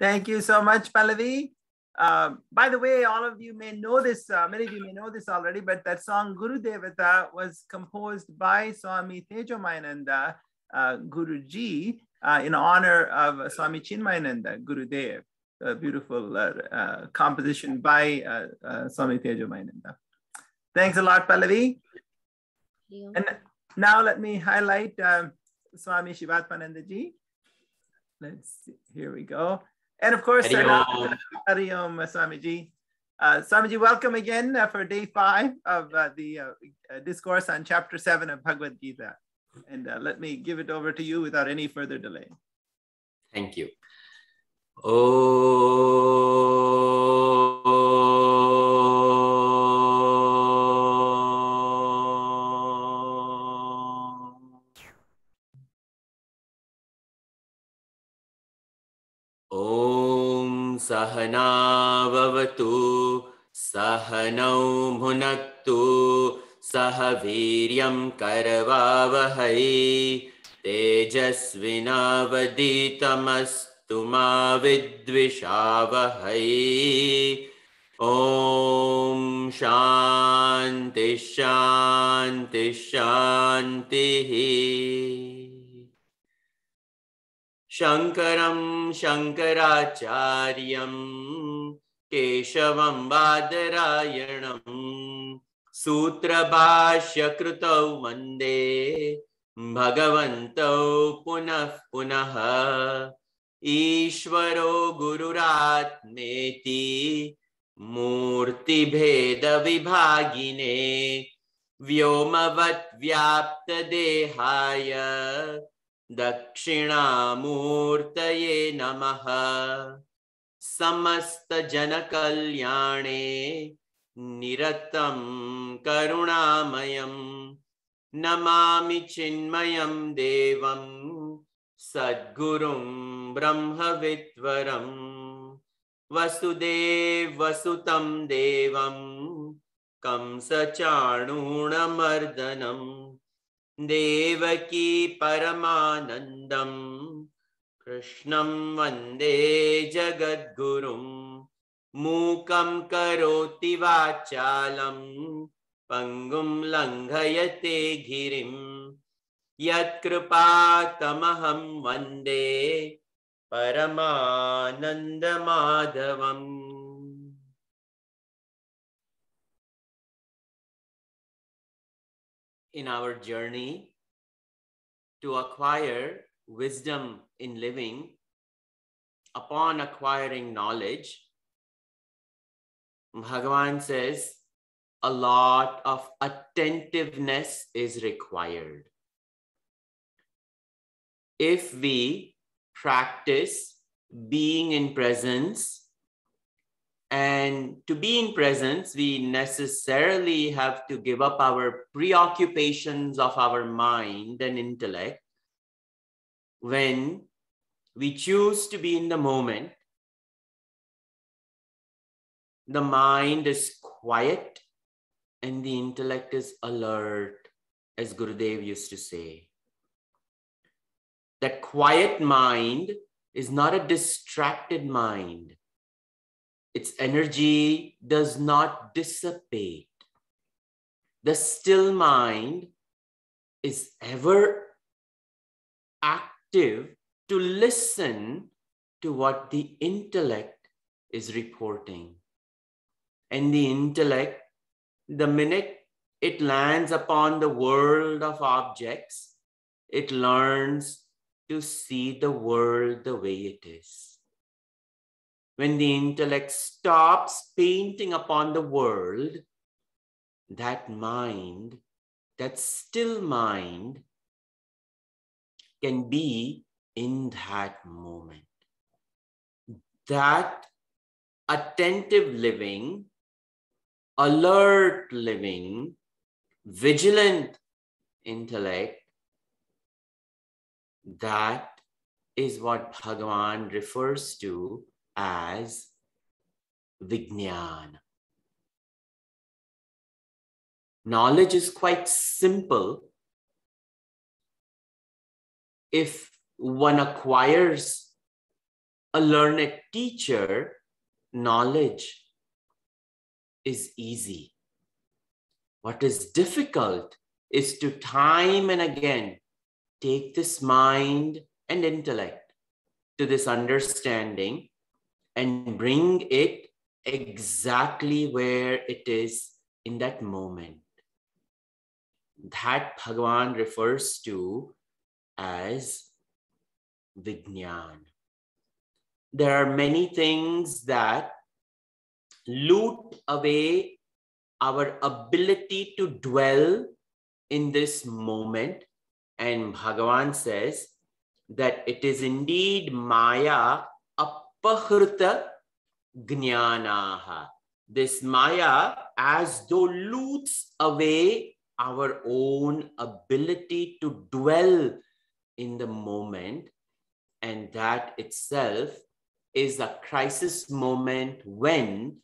Thank you so much, Pallavi. By the way, all of you may know this, many of you may know this already, but that song Guru Devata was composed by Swami Tejomayananda Guruji in honor of Swami Chinmayananda Gurudev. A beautiful composition by Swami Tejomayananda. Thanks a lot, Pallavi. And now let me highlight Swami Shivatmananda Ji. Let's see, here we go. And of course, Hari Om, Swamiji. Swamiji, welcome again for day 5 of the discourse on chapter 7 of Bhagavad Gita. And let me give it over to you without any further delay. Thank you. Om Sahana Vavatu Sahanau Bhunaktu Sahaviryam Karavavahai Tejasvinavaditamastu ma vidvishavahai. Om Shanti Shanti Shanti. Shankaram Shankaracharyam Keshavam Badarayanam Sutra Bhashya Krutau Mande Bhagavantau Punah Punaha Ishvaro Gururatmeti Murti Bheda Vibhagine Vyomavat Vyapta Dehaya Dakshinamurtaye namaha Samasta Janakalyane Niratam Karunamayam Namami Chinmayam Devam Sadgurum Brahmavitvaram Vasudev Vasutam Devam Kamsa Chanunamardhanam Devaki Paramanandam Krishnam Vande Jagadgurum Mukam Karoti Vachalam Pangum Langhayate Girim Yat Kripatamaham Vande Paramananda Madhavam. In our journey to acquire wisdom in living, upon acquiring knowledge, Bhagavan says a lot of attentiveness is required. If we practice being in presence, and to be in presence, we necessarily have to give up our preoccupations of our mind and intellect. When we choose to be in the moment, the mind is quiet and the intellect is alert, as Gurudev used to say. That quiet mind is not a distracted mind. Its energy does not dissipate. The still mind is ever active to listen to what the intellect is reporting. And the intellect, the minute it lands upon the world of objects, it learns to see the world the way it is. When the intellect stops painting upon the world, that mind, that still mind, can be in that moment. That attentive living, alert living, vigilant intellect, that is what Bhagavan refers to as Vijnana. Knowledge is quite simple if one acquires a learned teacher, knowledge is easy. What is difficult is to time and again take this mind and intellect to this understanding and bring it exactly where it is in that moment. That Bhagavan refers to as Vijnana. There are many things that loot away our ability to dwell in this moment. And Bhagavan says that it is indeed Maya apahrita jnanaha. This Maya as though loots away our own ability to dwell in the moment. And that itself is a crisis moment when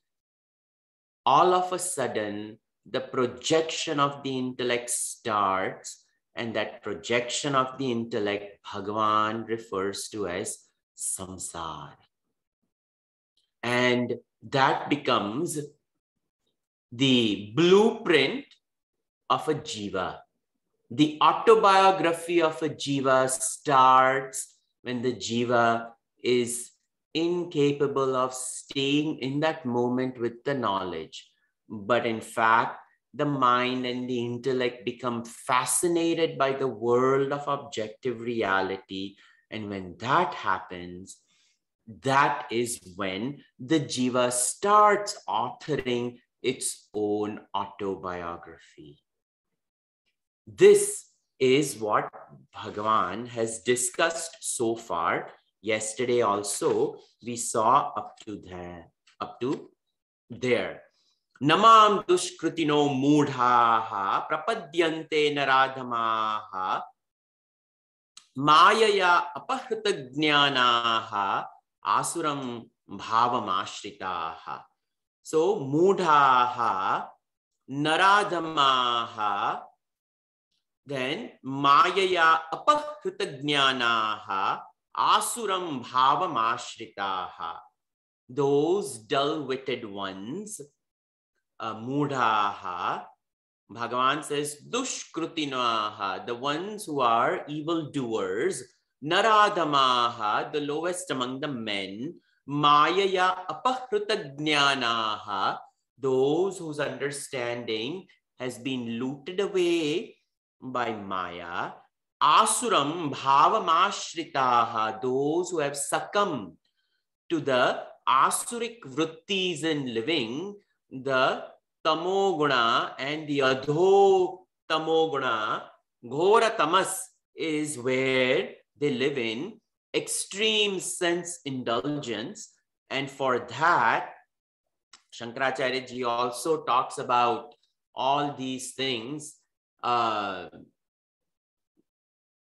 all of a sudden the projection of the intellect starts, and that projection of the intellect Bhagavan refers to as samsara. And that becomes the blueprint of a jiva. The autobiography of a jiva starts when the jiva is incapable of staying in that moment with the knowledge. But in fact, the mind and the intellect become fascinated by the world of objective reality. And when that happens, that is when the jiva starts authoring its own autobiography. This is what Bhagavan has discussed so far. Yesterday also, we saw up to there. Namam dushkrutino mudhaha prapadyante naradhamaha mayaya apahrita jnanaha asuram bhavamashritaha. So, mudhaha, naradhamaha, then mayaya apahrita jnanaha asuram bhavamashritaha. Those dull-witted ones, mudhaha, Bhagavan says, dushkrutinaha, the ones who are evildoers, naradhamaha, the lowest among the men, mayaya apahrita jnanaha, those whose understanding has been looted away by Maya, asuram bhavamashritaha, those who have succumbed to the asuric vrittis in living, the tamoguna and the adho tamoguna, ghora tamas is where they live in extreme sense indulgence. And for that, Shankaracharya ji also talks about all these things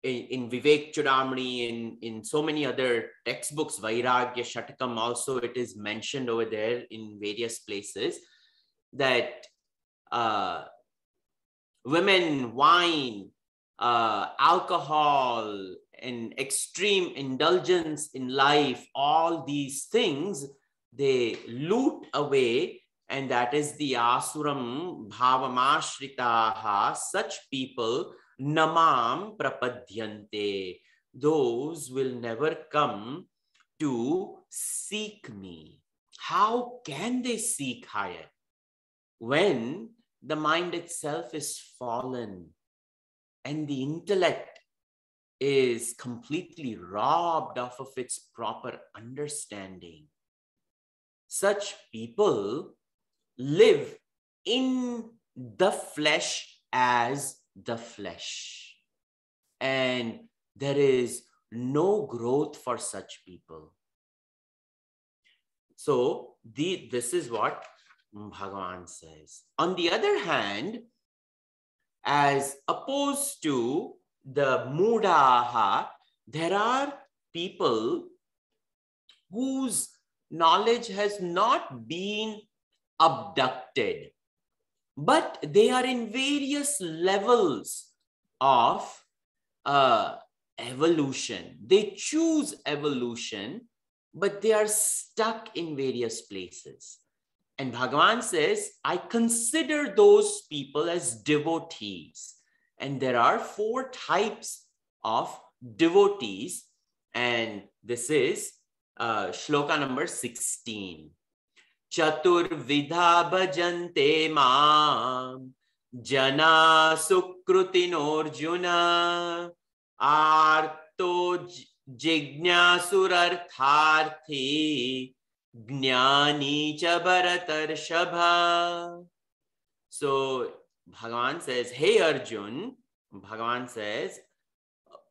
in Vivek Chudamani, in so many other textbooks, Vairagya Shatakam also, it is mentioned over there in various places that women, wine, alcohol, and extreme indulgence in life, all these things, they loot away, and that is the asuram bhavamashritaha. Such people, namam prapadyante, those will never come to seek me. How can they seek higher when the mind itself is fallen and the intellect is completely robbed of its proper understanding? Such people live in the flesh as the flesh, and there is no growth for such people. So this is what Bhagavan says. On the other hand, as opposed to the mudaha, there are people whose knowledge has not been abducted, but they are in various levels of evolution. They choose evolution, but they are stuck in various places. And Bhagavan says, I consider those people as devotees. And there are 4 types of devotees. And this is shloka number 16. Chaturvidha bhajante mam jana sukrutinarjuna arto jignasurartharthi Jnani cha Bharatarshava. So Bhagavan says, hey Arjun, Bhagavan says,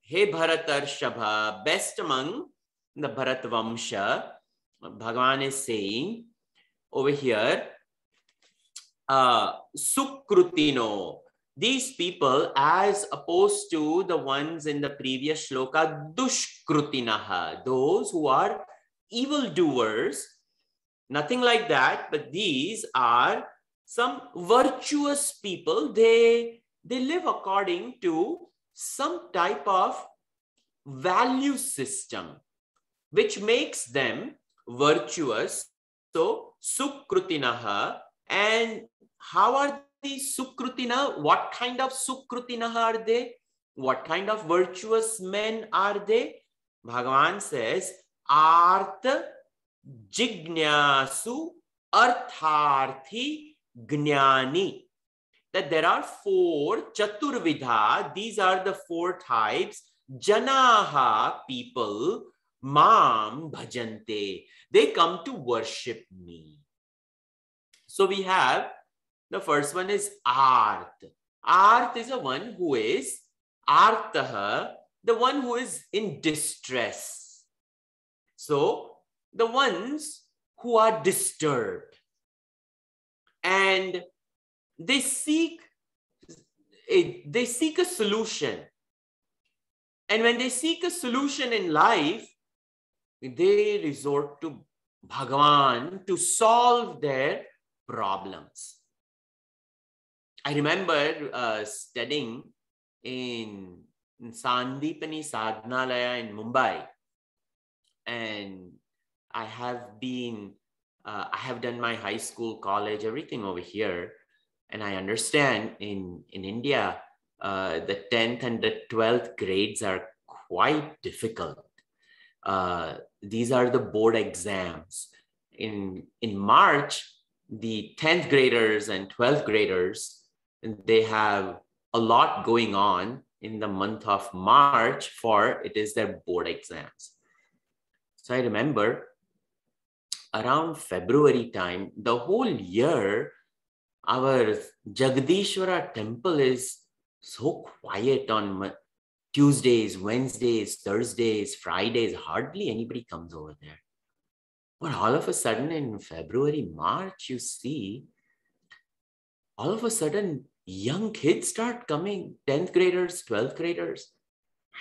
hey Bharatarshava, best among the Bharatvamsha, Bhagavan is saying over here, Sukrutino, these people as opposed to the ones in the previous shloka, Dushkrutinaha, those who are evildoers. Nothing like that, but these are some virtuous people. They live according to some type of value system, which makes them virtuous. So, Sukrutinaha. And how are these Sukrutina? What kind of Sukrutinaha are they? What kind of virtuous men are they? Bhagavan says, Artha Jignasu Artharthi Gnani. That there are 4 Chaturvidha, these are the 4 types, Janaha, people, Mam Bhajante, they come to worship me. So we have, the first one is Art. Art is a one who is Artaha, the one who is in distress. So the ones who are disturbed and they seek a solution. And when they seek a solution in life, they resort to Bhagavan to solve their problems. I remember studying in Sandipani Sadhanalaya in Mumbai, and I have done my high school, college, everything over here. And I understand in India, the 10th and the 12th grades are quite difficult. These are the board exams. In March, the 10th graders and 12th graders, they have a lot going on in the month of March, for it is their board exams. So I remember around February time, the whole year, our Jagadishwara temple is so quiet on Tuesdays, Wednesdays, Thursdays, Fridays. Hardly anybody comes over there. But all of a sudden in February, March, you see, all of a sudden, young kids start coming, 10th graders, 12th graders.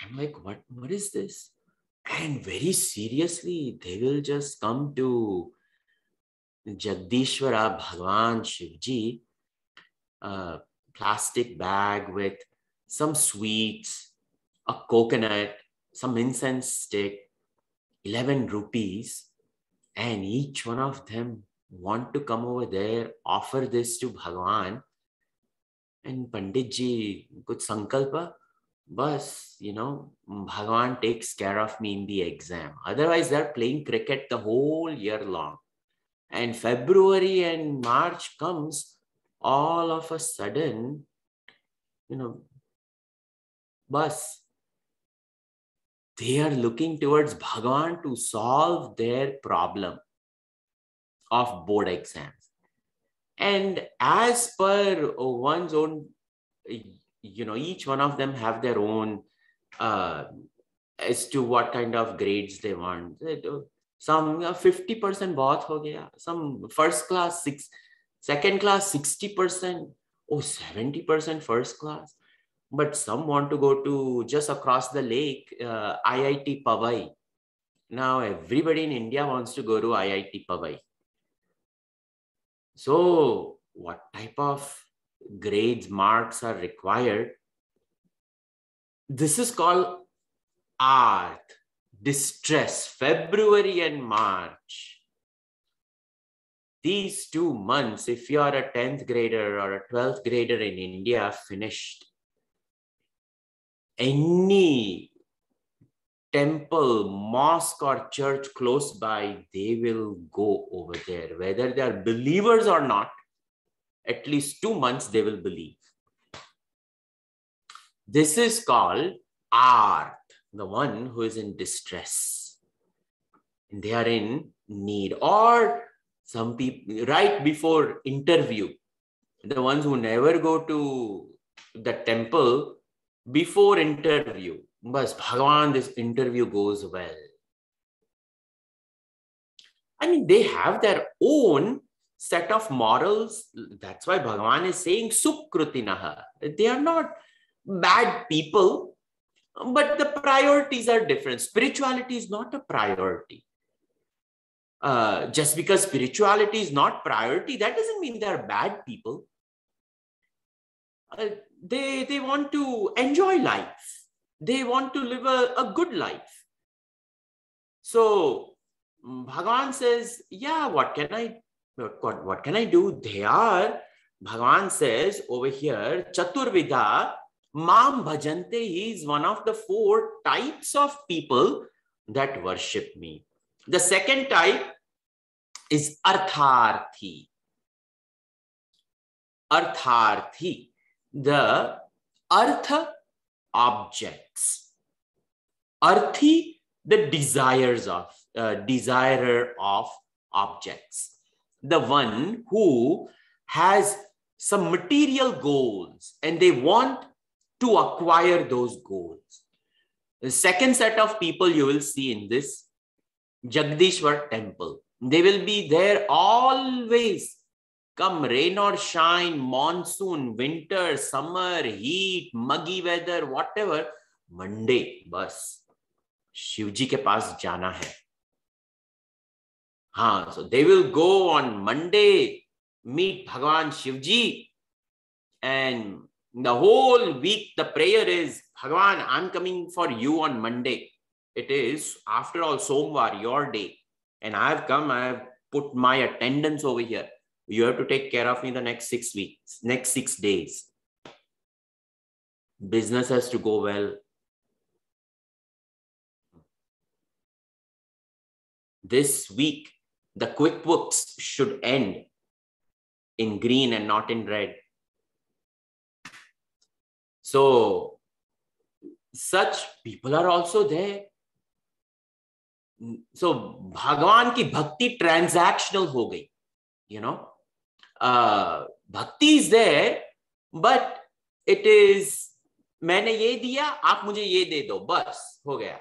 I'm like, what is this? And very seriously, they will just come to Jagdishwara Bhagwan Shivji, a plastic bag with some sweets, a coconut, some incense stick, 11 rupees, and each one of them want to come over there, offer this to Bhagwan. And Pandit ji, kuch sankalpa, bas, Bhagwan takes care of me in the exam. Otherwise, they're playing cricket the whole year long. And February and March comes, all of a sudden, bas, they are looking towards Bhagwan to solve their problem of board exams. And as per one's own, each one of them have their own as to what kind of grades they want. Some 50% bahut ho gaya. Some first class, second class 60%, 70% first class. But some want to go to just across the lake, IIT Powai. Now everybody in India wants to go to IIT Powai. So what type of grades, marks are required? This is called art. distress, February and March. These 2 months, if you are a 10th grader or a 12th grader in India, finished. Any temple, mosque or church close by, they will go over there. Whether they are believers or not, at least 2 months they will believe. This is called art, the one who is in distress. And they are in need. Or some people, right before interview, the ones who never go to the temple, before interview, bas Bhagavan, this interview goes well. I mean, they have their own set of morals. That's why Bhagavan is saying Sukritinaha. They are not bad people, but the priorities are different. Spirituality is not a priority. Just because spirituality is not priority, that doesn't mean they are bad people. They want to enjoy life. They want to live a good life. So Bhagavan says, yeah, what can I do? They are, Bhagavan says over here, Chaturvidha, Mam Bhajante, he is one of the 4 types of people that worship me. The second type is Artharthi. Artharthi, the Artha objects. Arthi, the desirer of objects. The one who has some material goals and they want to acquire those goals. The second set of people you will see in this Jagdishwar temple. They will be there always. Come rain or shine, monsoon, winter, summer, heat, muggy weather, whatever. Monday, bus. Shivji ke paas jana hai. So they will go on Monday, meet Bhagavan Shivji, and the whole week the prayer is, Bhagavan, I'm coming for you on Monday. It is, after all, Somvar, your day. And I have come, I have put my attendance over here. You have to take care of me the next 6 weeks, next 6 days. Business has to go well. This week, the QuickBooks should end in green and not in red. So, such people are also there. So, Bhagavan ki bhakti transactional ho gayi, you know. Bhakti is there, but it is, मैंने ये दिया, आप मुझे ये दे दो, बस हो गया.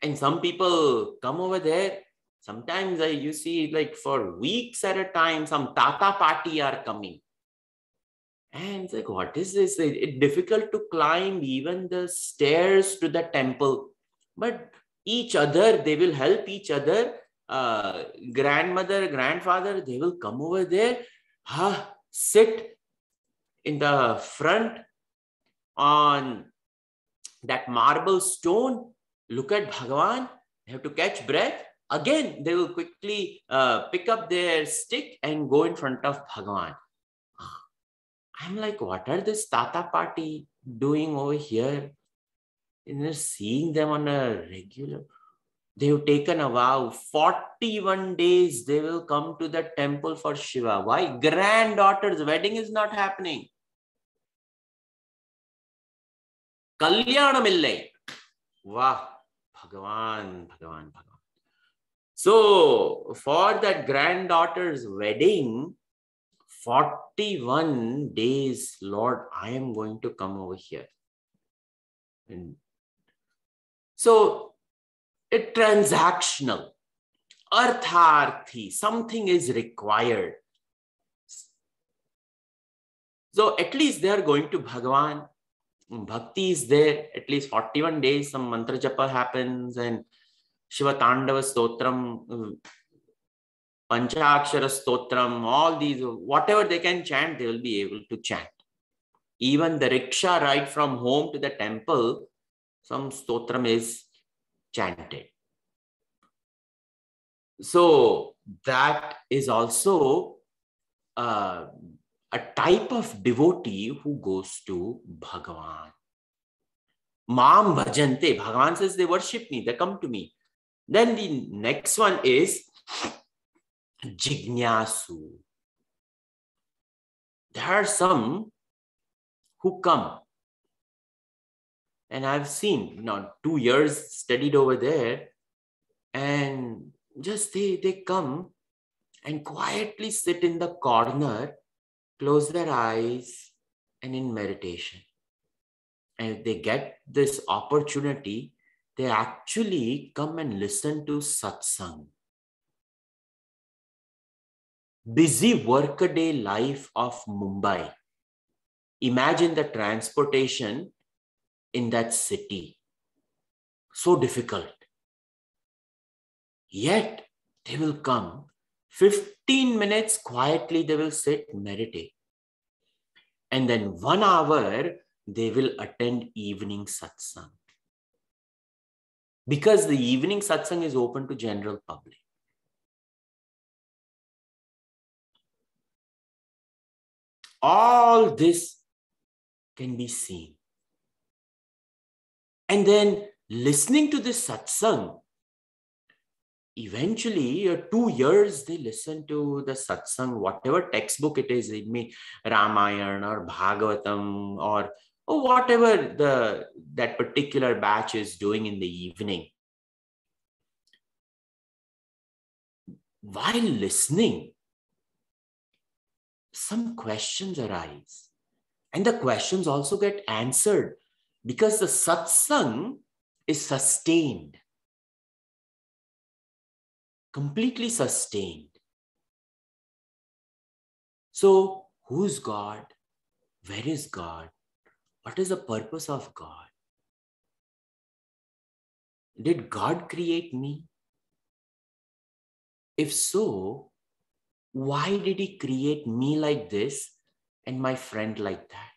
And some people come over there. Sometimes you see, like for weeks at a time, some Tata party are coming. And it's like, what is this? It's difficult to climb even the stairs to the temple. But each other, they will help each other. Grandmother, grandfather, they will come over there, sit in the front on that marble stone, look at Bhagavan, they have to catch breath. Again, they will quickly pick up their stick and go in front of Bhagavan. I'm like, what are this Tata party doing over here? And they're seeing them on a regular. They've taken a vow. 41 days they will come to the temple for Shiva. Why? Granddaughter's wedding is not happening. Kalyanam illai. Wow. Bhagavan, Bhagavan, Bhagavan. So, for that granddaughter's wedding, 41 days, Lord, I am going to come over here. And so, it's transactional. Artharthi, something is required. So, at least they are going to Bhagavan. Bhakti is there, at least 41 days, some mantra japa happens, and Shiva Tandava Stotram, Panchakshara Stotram, all these, whatever they can chant, they will be able to chant. Even the rickshaw ride from home to the temple, some stotram is chanted. So that is also a type of devotee who goes to Bhagavan. Mam bhajante. Bhagavan says they worship me, they come to me. Then the next one is Jignasu. There are some who come. And I've seen, 2 years studied over there, and just they come and quietly sit in the corner, close their eyes, and in meditation. And if they get this opportunity, they actually come and listen to satsang. Busy workaday life of Mumbai. Imagine the transportation in that city. So difficult. Yet they will come, 15 minutes quietly they will sit, meditate. And then 1 hour they will attend evening satsang. Because the evening satsang is open to general public. All this can be seen. And then listening to this satsang, eventually 2 years they listen to the satsang, whatever textbook it is, it may Ramayana or Bhagavatam or whatever that particular batch is doing in the evening. While listening, some questions arise, and the questions also get answered because the satsang is sustained, completely sustained. So, who's God? Where is God? What is the purpose of God? Did God create me? If so, why did he create me like this and my friend like that?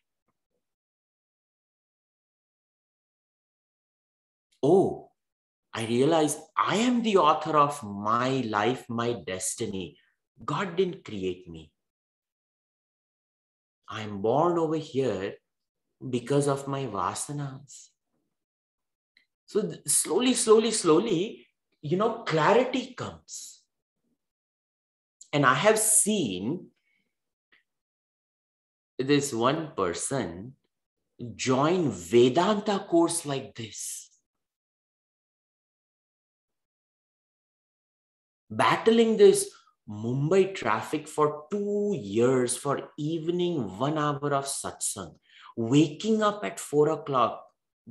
Oh, I realize I am the author of my life, my destiny. God didn't create me. I am born over here because of my vasanas. So slowly, clarity comes. And I have seen this one person join Vedanta course like this. Battling this Mumbai traffic for 2 years for evening 1 hour of satsang, waking up at 4 o'clock,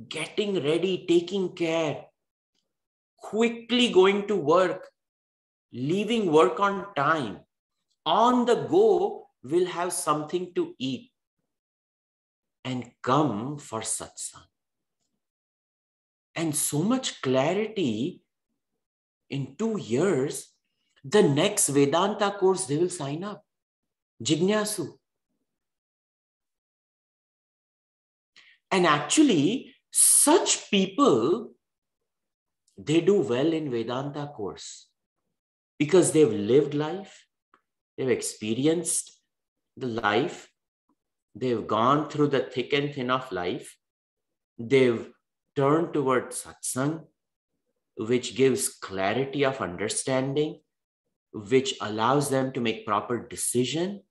getting ready, taking care, quickly going to work, leaving work on time, on the go, will have something to eat and come for satsang. And so much clarity in 2 years. The next Vedanta course, they will sign up. Jignasu. And actually, such people, they do well in Vedanta course because they've lived life, they've experienced the life, they've gone through the thick and thin of life, they've turned towards satsang, which gives clarity of understanding, which allows them to make proper decision.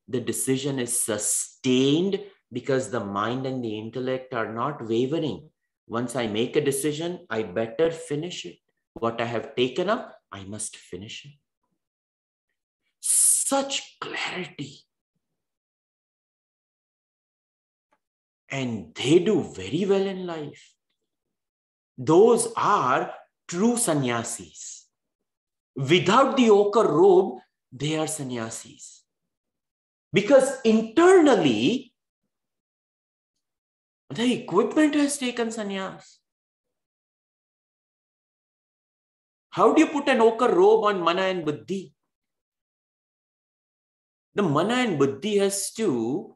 The decision is sustained because the mind and the intellect are not wavering. Once I make a decision, I better finish it. What I have taken up, I must finish it. Such clarity. And they do very well in life. Those are true sannyasis. Without the ochre robe, they are sannyasis. Because internally, the equipment has taken sannyas. How do you put an ochre robe on mana and buddhi? The mana and buddhi has to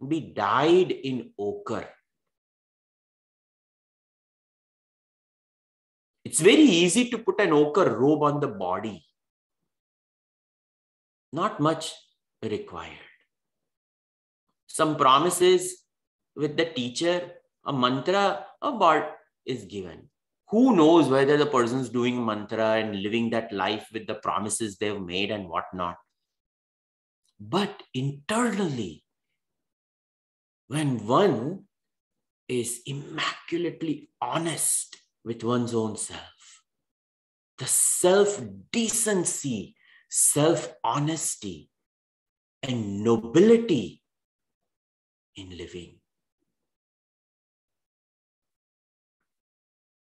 be dyed in ochre. It's very easy to put an ochre robe on the body. Not much required. Some promises with the teacher, a mantra, a word is given. Who knows whether the person's doing mantra and living that life with the promises they've made and whatnot. But internally, when one is immaculately honest with one's own self, the self-decency, self-honesty, and nobility in living.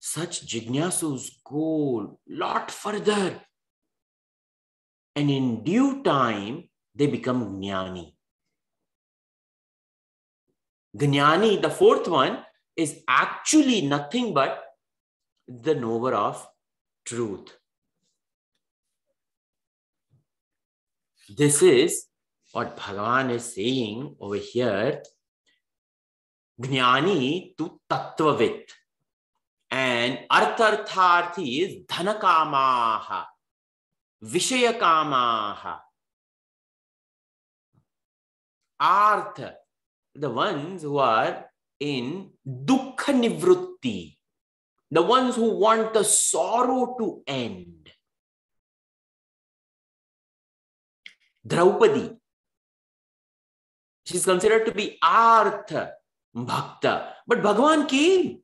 Such jignasus go a lot further. And in due time, they become jnani. Jnani, the fourth one, is actually nothing but the knower of truth. This is what Bhagavan is saying over here. Jnani tu tattvavit. And arthartharthi is dhanakamaha, vishayakamaha. Artha, the ones who are in dukkha nivrutti, the ones who want the sorrow to end. Draupadi, she's considered to be Artha Bhakta, but Bhagavan came.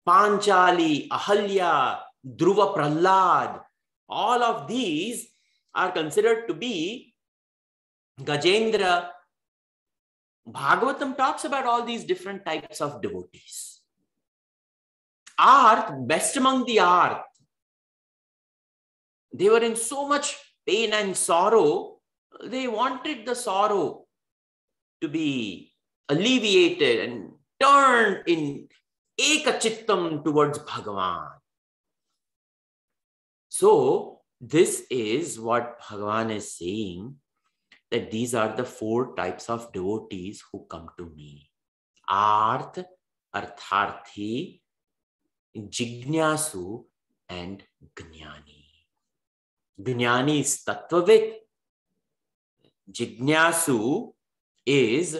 Panchali, Ahalya, Dhruva Prahlad, all of these are considered to be Gajendra. Bhagavatam talks about all these different types of devotees. Arth, best among the Arth. They were in so much pain and sorrow, they wanted the sorrow to be alleviated and turned in ekachittam towards Bhagavan. So, this is what Bhagavan is saying, that these are the four types of devotees who come to me. Arth, Artharthi, Jignasu, and Jnani. Jnani is Tattvavit. Jignasu is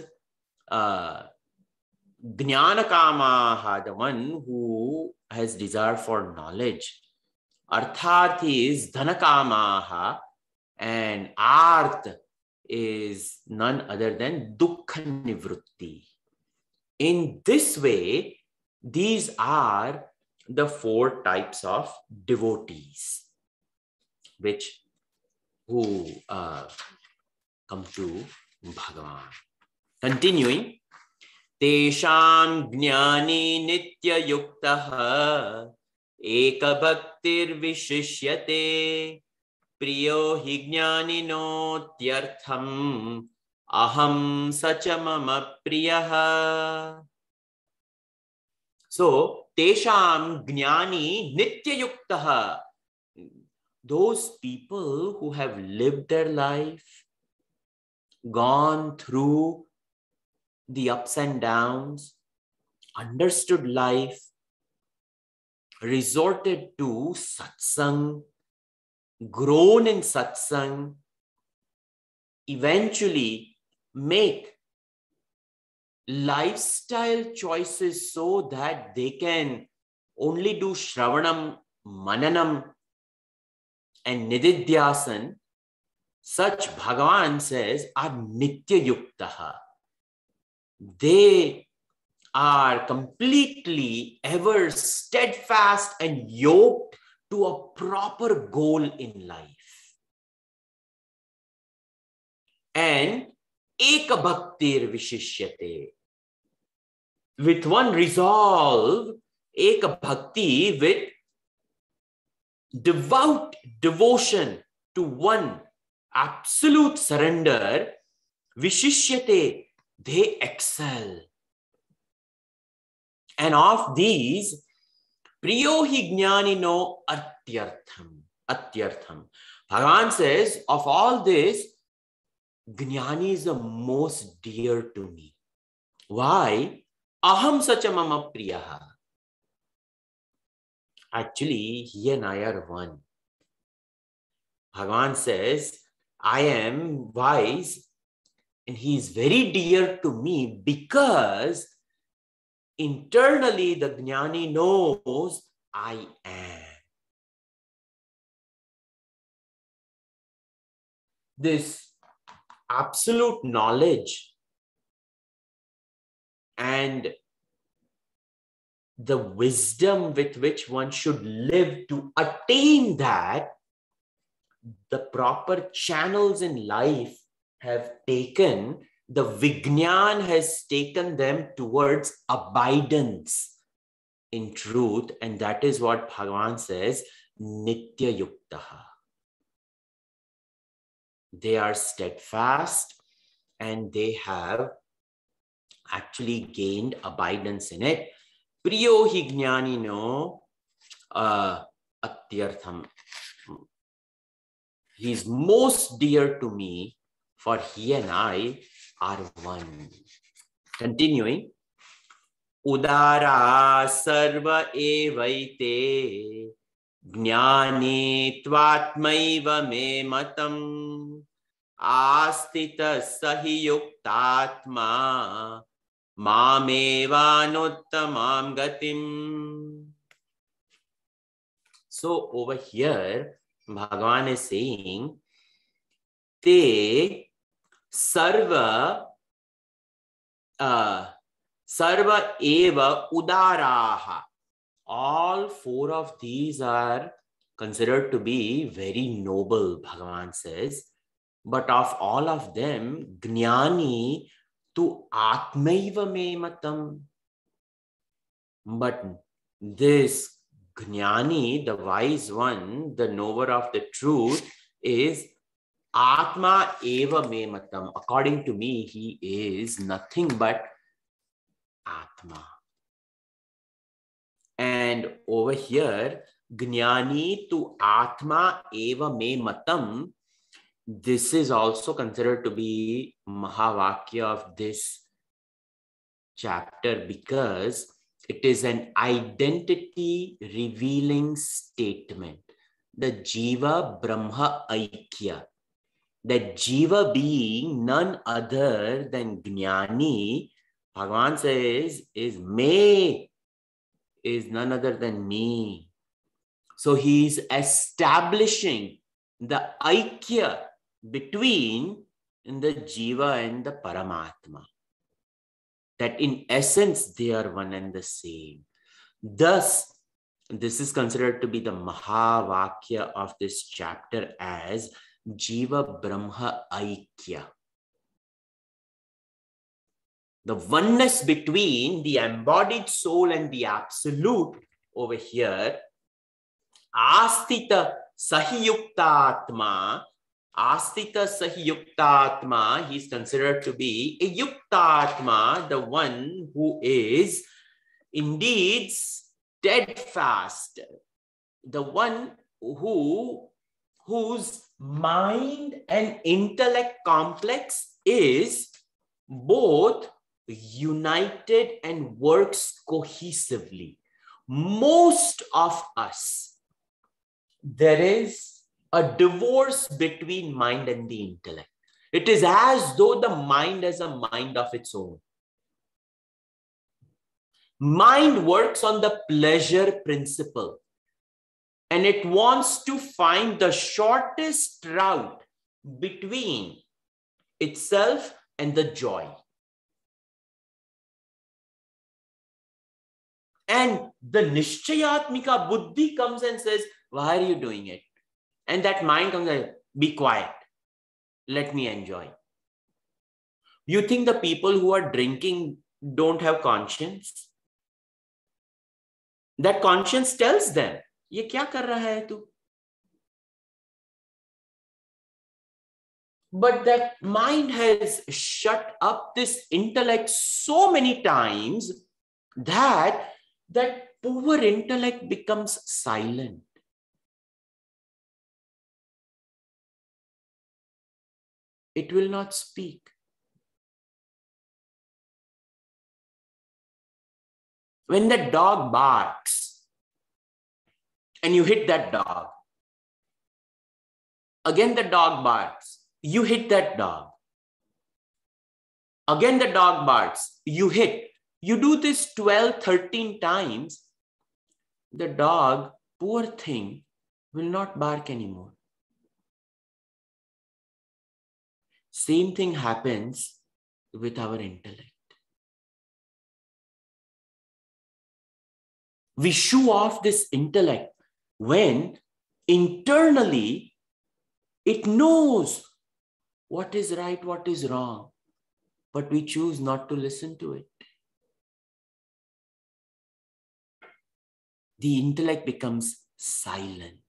Jnanakamaha, the one who has desire for knowledge. Artharthi is Dhanakamaha, and Arth is none other than Dukkha Nivrutti. In this way, these are the four types of devotees who come to Bhagavan. Continuing, Tesham Jnani Nitya Yuktaha Ekabhaktir Vishishyate Priyo Hi Jnanino Tyartham Aham Sacha Mama Priyaha. So, Tesham Jnani Nitya Yuktaha, those people who have lived their life, gone through the ups and downs, understood life, resorted to satsang, grown in satsang, eventually make lifestyle choices so that they can only do Shravanam, Mananam, and Nididhyasan. Such, Bhagavan says, are Nitya Yuktaha. They are completely ever steadfast and yoked to a proper goal in life. And Eka Bhaktir Vishishyate, with one resolve, Eka Bhakti, with devout devotion to one absolute surrender, Vishishyate, they excel. And of these, Priyo Hi Jnanino Atyartham. Bhagavan says, of all this, Jnani is the most dear to me. Why? aham sacha mama priyaha. Actually, he and I are one. Bhagavan says, I am wise and he is very dear to me because internally the Jnani knows I am. This absolute knowledge and the wisdom with which one should live to attain that, the proper channels in life have taken, the Vijnan has taken them towards abidance in truth. And that is what Bhagavan says, Nitya Yuktaha. They are steadfast and they have actually gained abidance in it. Priyo hi jnanino atyartham. He is most dear to me, for he and I are one. Continuing. Udara sarva evaite jnani tvatmaiva me matam astita sahi yuktatma mamevanotamam gatim. So over here, Bhagavan is saying, te sarva sarva eva udaraha. All four of these are considered to be very noble, Bhagavan says. But of all of them, Jnani tu Atmaiva me matam. But this Jnani, the wise one, the knower of the truth, is Atma eva me matam. According to me, he is nothing but Atma. And over here, Jnani tu Atma eva me matam. This is also considered to be Mahavakya of this chapter because it is an identity revealing statement. The Jiva Brahma Aikya. That Jiva being none other than Jnani, Bhagavan says, is me, is none other than me. So he's establishing the Aikya between the Jiva and the Paramatma. That in essence, they are one and the same. Thus, this is considered to be the Mahavakya of this chapter as Jiva Brahma Aikya. The oneness between the embodied soul and the absolute over here, Astita Sahiyuktatma. Astita Sahiyuktatma, he is considered to be a Yuktatma, the one who is indeed steadfast, the one whose mind and intellect complex is both united and works cohesively. Most of us, there is a divorce between mind and the intellect. It is as though the mind has a mind of its own. Mind works on the pleasure principle and it wants to find the shortest route between itself and the joy. And the Nishchayatmika Buddhi comes and says, why are you doing it? And that mind comes and says, be quiet. Let me enjoy. You think the people who are drinking don't have conscience? That conscience tells them, ye kya kar raha hai tu? But that mind has shut up this intellect so many times that poor intellect becomes silent. It will not speak. When the dog barks and you hit that dog, again the dog barks, you hit that dog. Again the dog barks, you hit. You do this 12, 13 times, the dog, poor thing, will not bark anymore. Same thing happens with our intellect. We show off this intellect when internally it knows what is right, what is wrong, but we choose not to listen to it. The intellect becomes silent.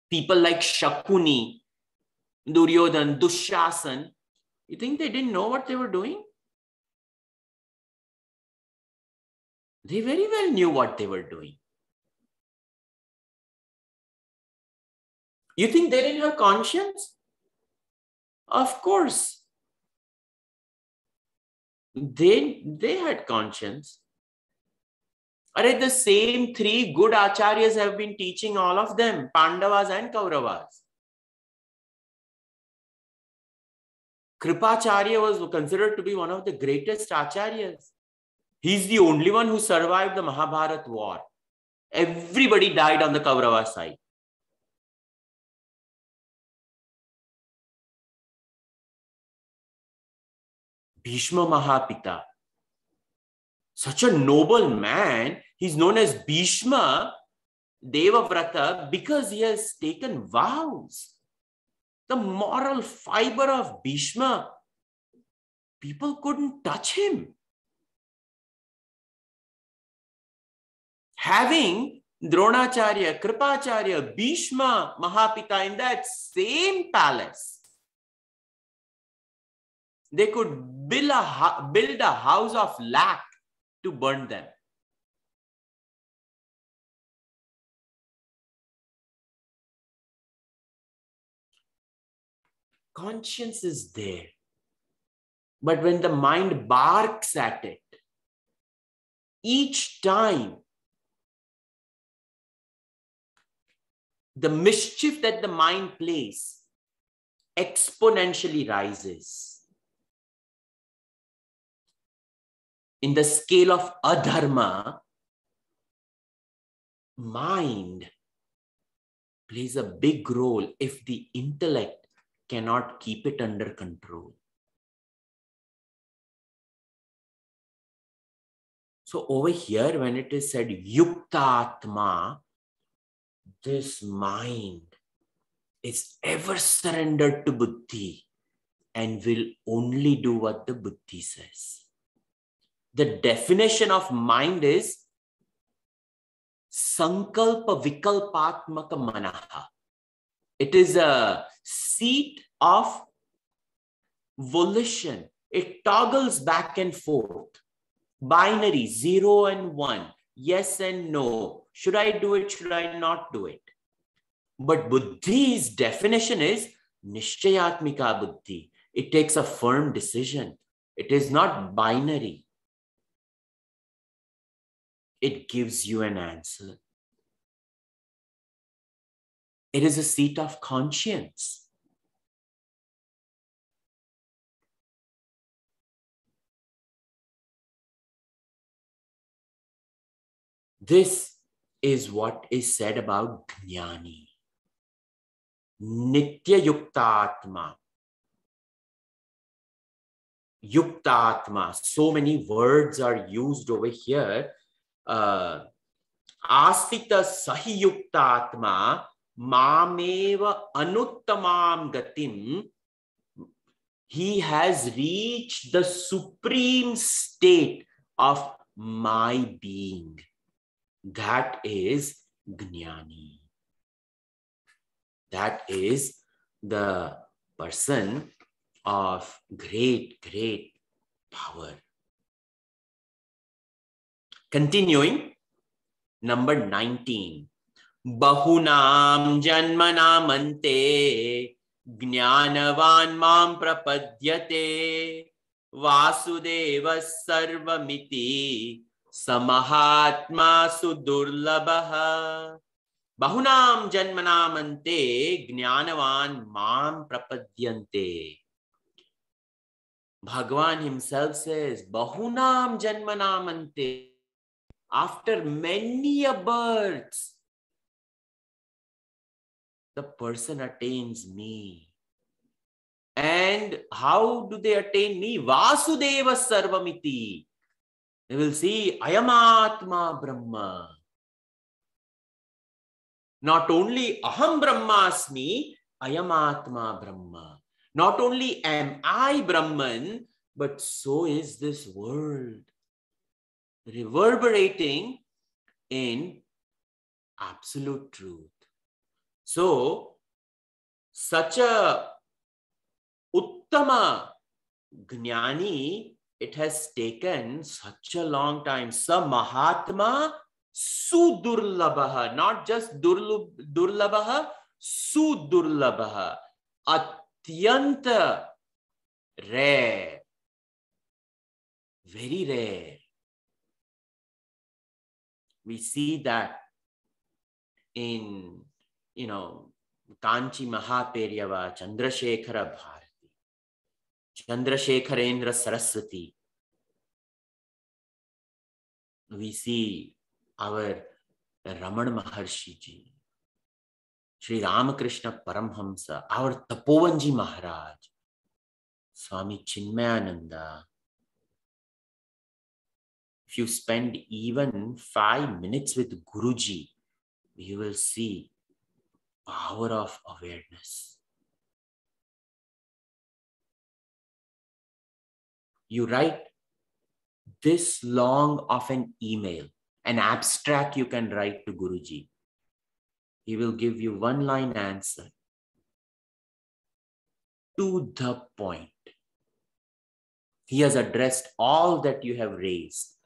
People like Shakuni, Duryodhan, Dushasan, you think they didn't know what they were doing? They very well knew what they were doing. You think they didn't have conscience? Of course. They had conscience. Are the same three good acharyas have been teaching all of them, Pandavas and Kauravas. Kripacharya was considered to be one of the greatest acharyas. He's the only one who survived the Mahabharata war. Everybody died on the Kaurava side. Bhishma Mahapita, such a noble man, he's known as Bhishma Devavrata because he has taken vows. The moral fiber of Bhishma, people couldn't touch him. Having Dronacharya, Kripacharya, Bhishma Mahapita in that same palace, they could build a house of lac to burn them. Conscience is there. But when the mind barks at it, each time, the mischief that the mind plays exponentially rises. In the scale of adharma, mind plays a big role if the intellect cannot keep it under control. So over here, when it is said yuktatma, this mind is ever surrendered to buddhi and will only do what the buddhi says. The definition of mind is sankalpa vikalpatmaka manaha. It is a seat of volition. It toggles back and forth. Binary, 0 and 1, yes and no. Should I do it? Should I not do it? But buddhi's definition is nishchayatmika buddhi. It takes a firm decision. It is not binary. It gives you an answer. It is a seat of conscience. This is what is said about Jnani. Nitya Yuktatma. Yuktatma. So many words are used over here. Asita Sahi Yuktatma Mameva Anuttamam Gatim. He has reached the supreme state of my being. That is Jnani. That is the person of great, great power. Continuing, number 19. Bahunam janmanam ante Jnanavan mam prapadyate Vasudeva sarvamiti Samahatma sudurlabha Bahunam janmanamante Jnanavan mam prapadyante. Bhagavan himself says, Bahunam janmanamante. After many a births, the person attains me. And how do they attain me? Vasudeva sarvamiti. They will see, Ayamatma Brahma. Not only Aham Brahmasmi, Ayamatma Brahma. Not only am I Brahman, but so is this world. Reverberating in absolute truth. So, such a Uttama Jnani, it has taken such a long time. Sa Mahatma Sudurlabha, not just Durlabha, Sudurlabha, Atyanta rare, very rare. We see that in, Kanchi Mahaperyava, Chandrasekhara Bharati, Chandrasekharendra Saraswati. We see our Raman Maharshi ji, Sri Ramakrishna Paramhamsa, our Tapovanji Maharaj, Swami Chinmayananda. If you spend even 5 minutes with Guruji, you will see power of awareness. You write this long of an email, an abstract you can write to Guruji. He will give you one-line answer to the point. He has addressed all that you have raised,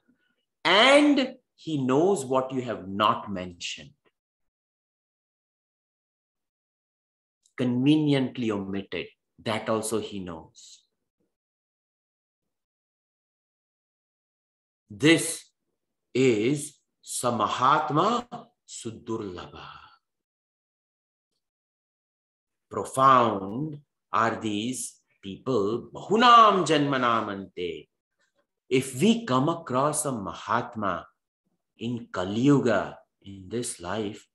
and he knows what you have not mentioned. Conveniently omitted, that also he knows. This is Samahatma Sudurlabha. Profound are these people, Bahunam Janmanamante. If we come across a Mahatma in Kali Yuga, in this life,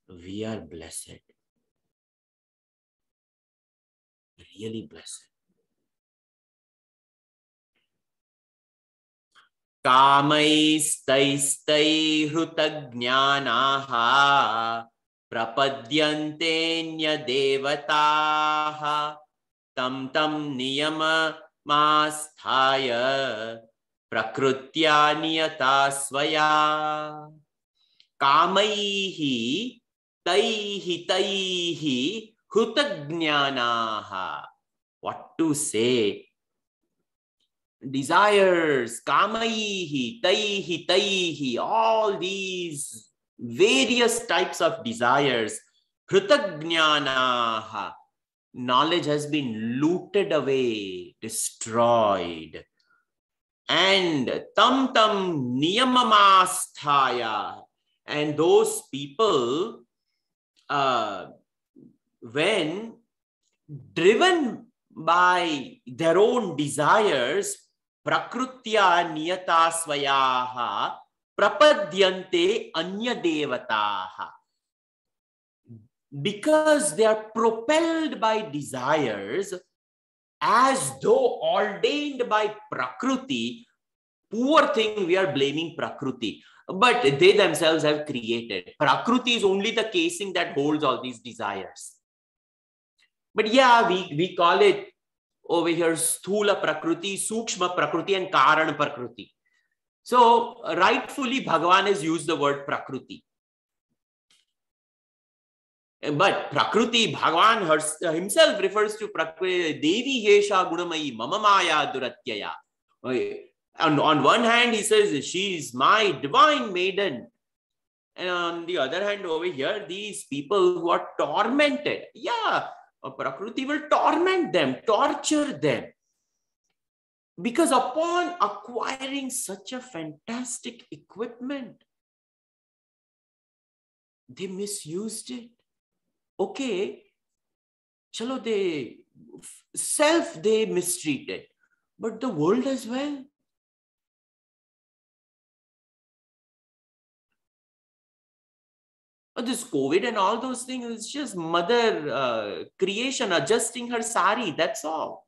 we are blessed. Really blessed. Kamaistai hrutagnyanaha prapadyante nyadevataha tam niyama masthaya prakrutya niyata svaya. Kamaihi taihi hrutagnyanaha. What to say? Desires, kamaihi, taihi, all these various types of desires, hrutagnyanaha, knowledge has been looted away, destroyed. And tam niyamamasthaya, and those people, when driven by their own desires, prakrutya niyata svayaha prapadyante anya devataha. Because they are propelled by desires as though ordained by Prakriti. Poor thing, we are blaming Prakriti, but they themselves have created. Prakriti is only the casing that holds all these desires. But yeah, we call it over here Sthula Prakriti, Sukshma Prakriti, and Karan Prakriti. So rightfully, Bhagavan has used the word Prakriti. But Prakriti, Bhagavan himself refers to Prakriti, Devi Yesha Gunamayi, Mama Maya Duratyaya. And on one hand, he says, she is my divine maiden. And on the other hand, over here, these people who are tormented. Yeah, Prakriti will torment them, torture them. Because upon acquiring such a fantastic equipment, they misused it. Okay, chalo, they mistreated, but the world as well. But this COVID and all those things is just mother creation adjusting her sari, that's all.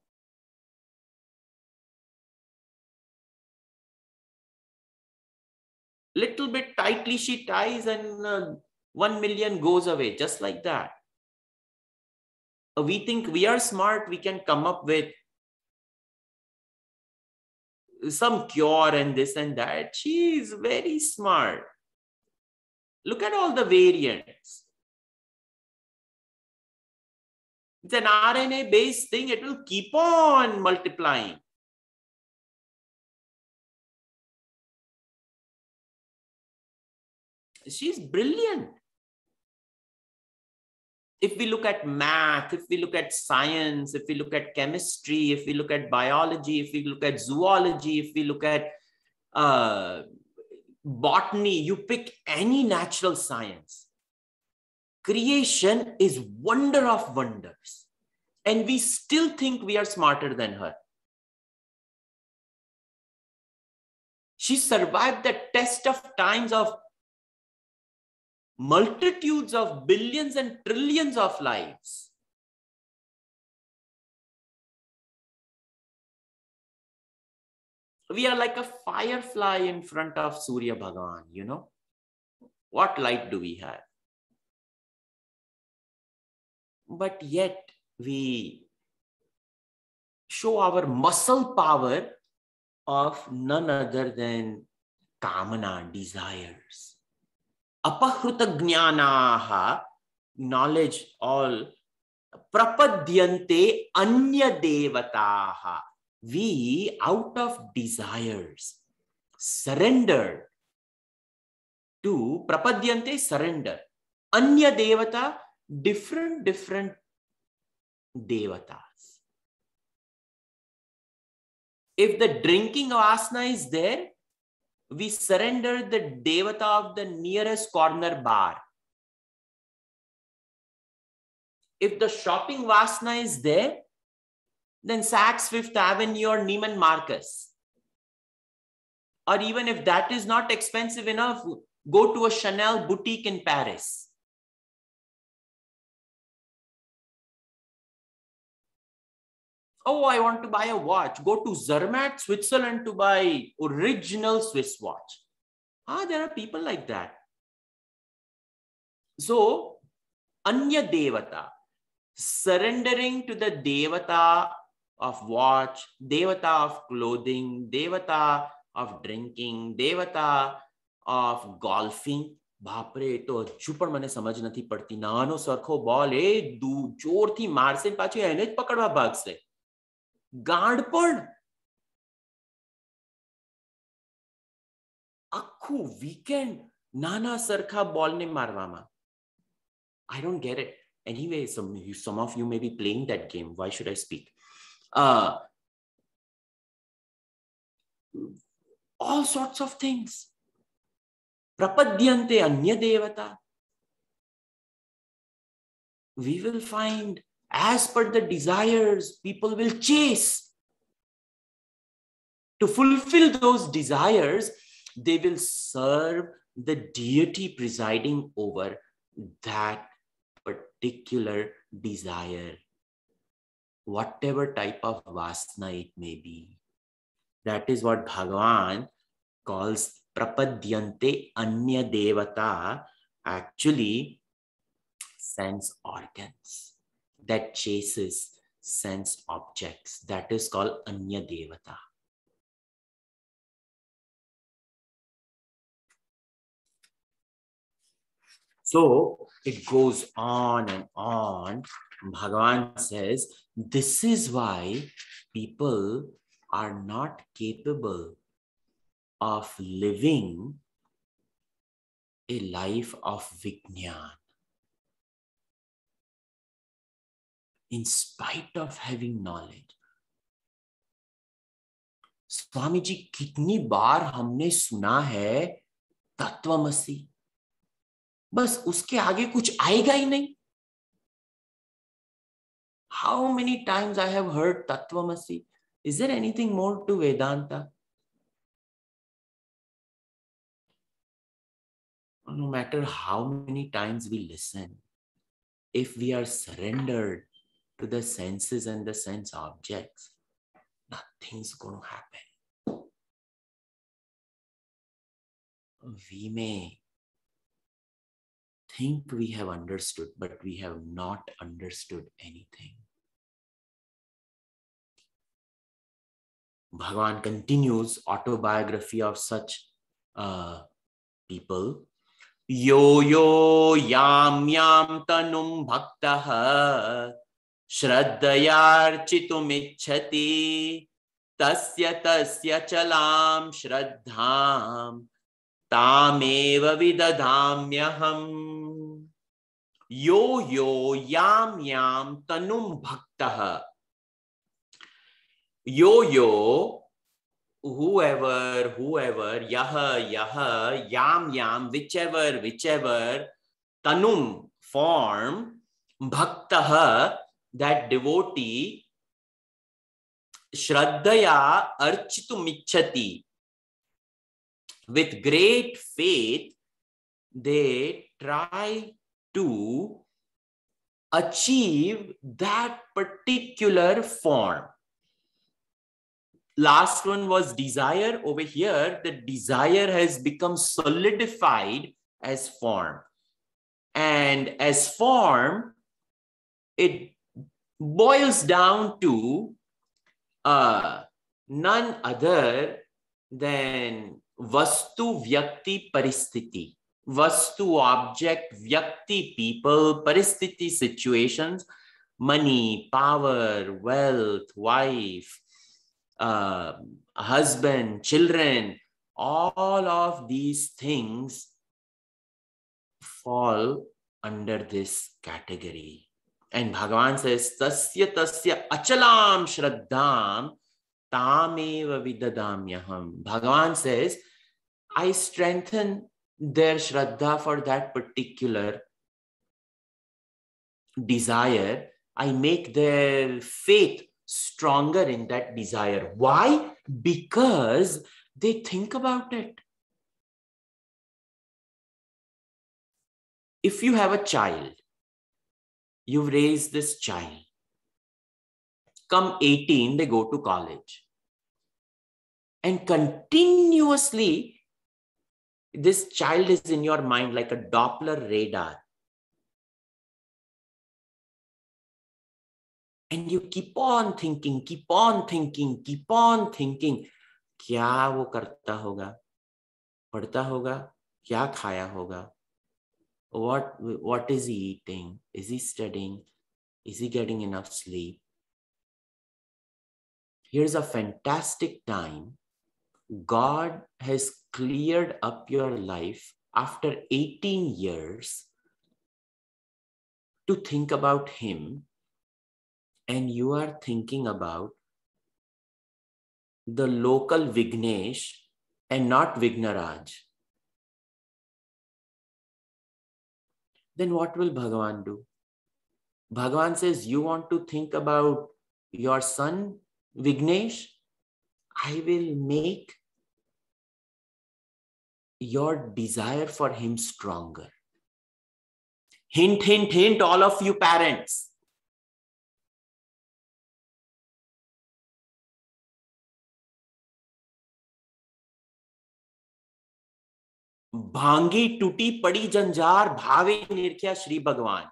Little bit tightly she ties and 1 million goes away, just like that. We think we are smart, we can come up with some cure and this and that. She is very smart. Look at all the variants. It's an RNA-based thing. It will keep on multiplying. She's brilliant. If we look at math, if we look at science, if we look at chemistry, if we look at biology, if we look at zoology, if we look at botany, you pick any natural science. Creation is wonder of wonders. And we still think we are smarter than her. She survived the test of times of multitudes of billions and trillions of lives. We are like a firefly in front of Surya Bhagavan, you know. What light do we have? But yet we show our muscle power of none other than kamana, desires. Apahruta jnanaha, knowledge, all. Prapadyante anya devataha. We, out of desires, surrender to prapadyante, surrender. Anya devata, different devatas. If the drinking vasana is there, we surrender the devata of the nearest corner bar. If the shopping vasana is there, then Saks Fifth Avenue or Neiman Marcus. Or even if that is not expensive enough, go to a Chanel boutique in Paris. Oh, I want to buy a watch. Go to Zermatt, Switzerland to buy original Swiss watch. There are people like that. So, Anya Devata, surrendering to the Devata of watch, Devata of clothing, Devata of drinking, Devata of golfing. Bapre, to hજુ પણ મને સમજ નથી પડતી. નાનો સરખો બોલ એ જોરથી મારશે પાછું એને જ પકડવા ભાગશે. ગાંડપણ. આખું વીકેન્ડ નાના સરખા બોલને મારવામાં. I don't get it. Anyway, some of you may be playing that game. Why should I speak? All sorts of things. Prapadyante anya devata. We will find, as per the desires, people will chase. To fulfill those desires, they will serve the deity presiding over that particular desire, whatever type of vasana it may be. That is what Bhagavan calls prapadyante anya devata, actually sense organs that chases sense objects. That is called anya devata. So it goes on and on. Bhagavan says, this is why people are not capable of living a life of Vijnana. in spite of having knowledge. Swami ji, कितनी बार हमने सुना है तत्वमसि, बस उसके आगे कुछ आएगा ही नहीं. How many times I have heard Tattvamasi? Is there anything more to Vedanta? No matter how many times we listen, if we are surrendered to the senses and the sense objects, nothing's going to happen. We may think we have understood, but we have not understood anything. Bhagavan continues autobiography of such people. Yo yo yam yam tanum bhaktaha shraddhayarchitum ichchati tasya tasya chalam shraddham tameva vidadhamyaham. Yo yo yam yam tanum bhaktaha. Yo yo, whoever, yaha, yam, whichever, tanum, form, bhaktaha, that devotee, shraddhaya architum ichchati, with great faith, they try to achieve that particular form. Last one was desire. Over here, the desire has become solidified as form. And as form, it boils down to none other than Vastu, Vyakti, Paristiti. Vastu, object, Vyakti, people, Paristiti, situations, money, power, wealth, wife, husband, children, all of these things fall under this category. And Bhagavan says, Tasya tasya achalam shraddham tameva vidadamyaham. Bhagavan says, I strengthen their shraddha for that particular desire. I make their faith stronger in that desire. Why? Because they think about it. If you have a child, you've raised this child. Come 18, they go to college. And continuously, this child is in your mind like a Doppler radar. And you keep on thinking, क्या वो करता होगा, पढ़ता होगा, क्या खाया होगा, what is he eating, is he studying, is he getting enough sleep? Here's a fantastic time. God has cleared up your life after 18 years to think about him. And you are thinking about the local Vignesh and not Vignaraj. Then what will Bhagavan do? Bhagavan says, you want to think about your son, Vignesh? I will make your desire for him stronger. Hint, hint, hint, all of you parents. भांगी टूटी पड़ी जंजार भावे निर्ख्या श्री भगवान.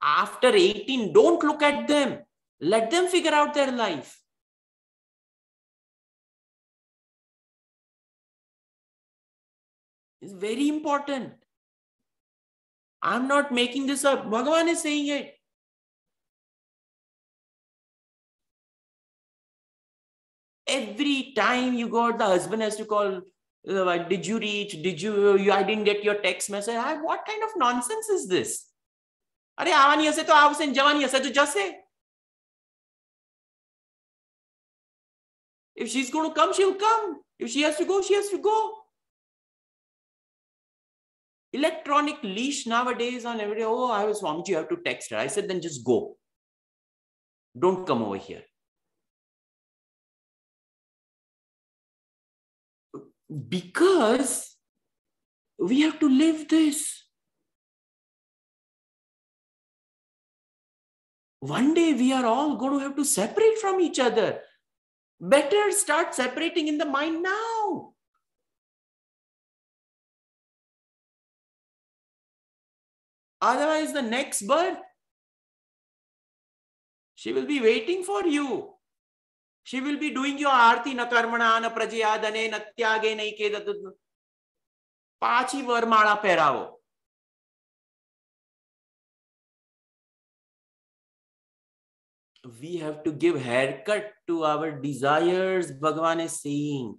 After 18, don't look at them. Let them figure out their life. It's very important. I'm not making this up. Bhagavan is saying it. Every time you go out, the husband has to call, did you reach? I didn't get your text message. What kind of nonsense is this? अरे आवानी हसे तो आवसेन, जवानी हसे तो जसे. If she's going to come, she'll come. If she has to go, she has to go. Electronic leash nowadays on every day. Oh, I was Swamiji, you have to text her. I said, then just go. Don't come over here. Because we have to live this. One day we are all going to have to separate from each other. Better start separating in the mind now. Otherwise, the next birth, she will be waiting for you. She will be doing your arti na karmana na prajayadane na tyage na ike pachi varmala peravo. We have to give haircut to our desires, Bhagavan is saying.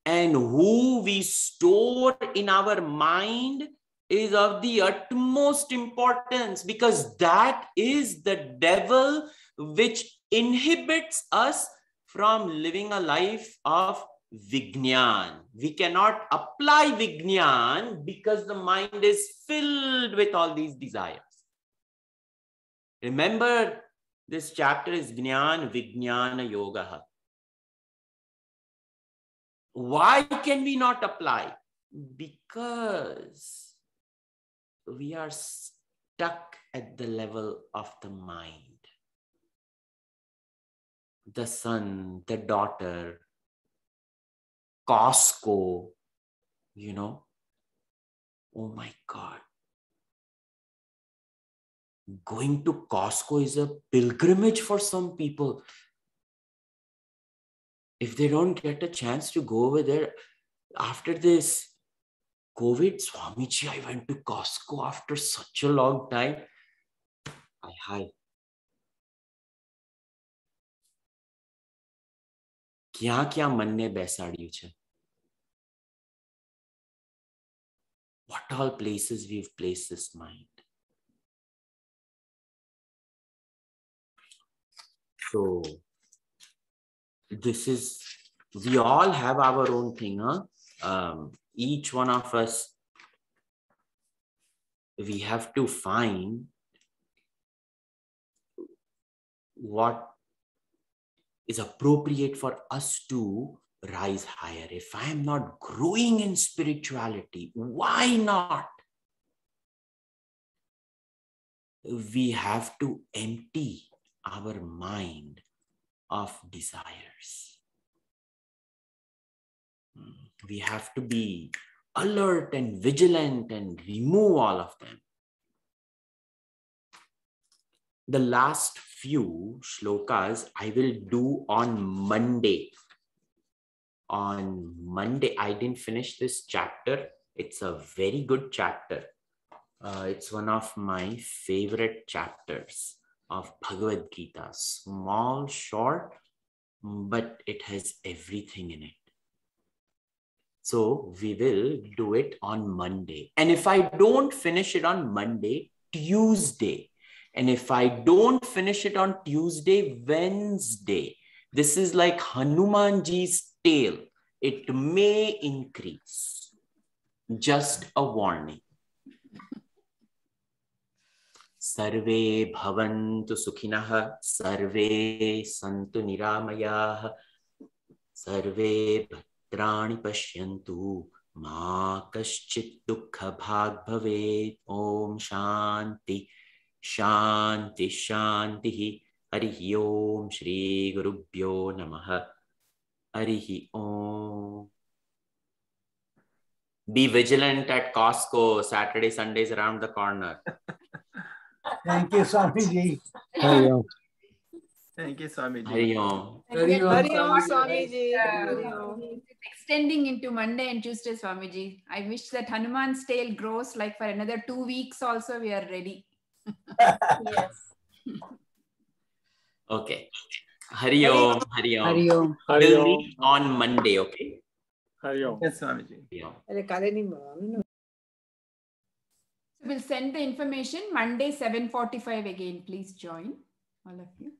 And who we store in our mind is of the utmost importance, because that is the devil which inhibits us from living a life of Vignan. We cannot apply Vignan because the mind is filled with all these desires. Remember, this chapter is Jnana Vijnana Yoga. Why can we not apply? Because we are stuck at the level of the mind. The son, the daughter, Costco, you know. Oh my God. Going to Costco is a pilgrimage for some people. If they don't get a chance to go over there after this COVID, Swamiji, I went to Costco after such a long time. Hi. क्या मन ने बेसाड्યું છે? What all places we've placed this mind? So this is, we all have our own thing, huh? Each one of us, we have to find what is appropriate for us to rise higher. If I am not growing in spirituality, why not? We have to empty our mind of desires. We have to be alert and vigilant and remove all of them. The last few shlokas I will do on Monday. On Monday, I didn't finish this chapter. It's a very good chapter. It's one of my favorite chapters of Bhagavad Gita. Small, short, but it has everything in it. So we will do it on Monday. And if I don't finish it on Monday, Tuesday. And if I don't finish it on Tuesday, Wednesday. This is like Hanumanji's tail. It may increase. Just a warning. Sarve bhavantu sukhinah, sarve santu niramayah, sarve bhadrani pashyantu, ma kaschit dukkha bhag bhavet. Om shanti, shanti, shanti. Harihi Om Shri Gurubhyo Namaha. Harihi Om. Be vigilant at Costco. Saturday, Sundays around the corner. Thank you, Swamiji. Hari Om. Thank you, Swamiji. Hari Om. Hari Om, Hari Om, Swamiji. Swamiji. It's extending into Monday and Tuesday, Swamiji. I wish that Hanuman's tail grows like for another 2 weeks also, we are ready. Yes. Okay. Hari Om. Hari Om. Hari Om. We'll meet on Monday, okay? Hari Om. Yes, Swamiji. Hari Om. Are kale ni mano. we'll send the information Monday 7:45 again. Please join, all of you.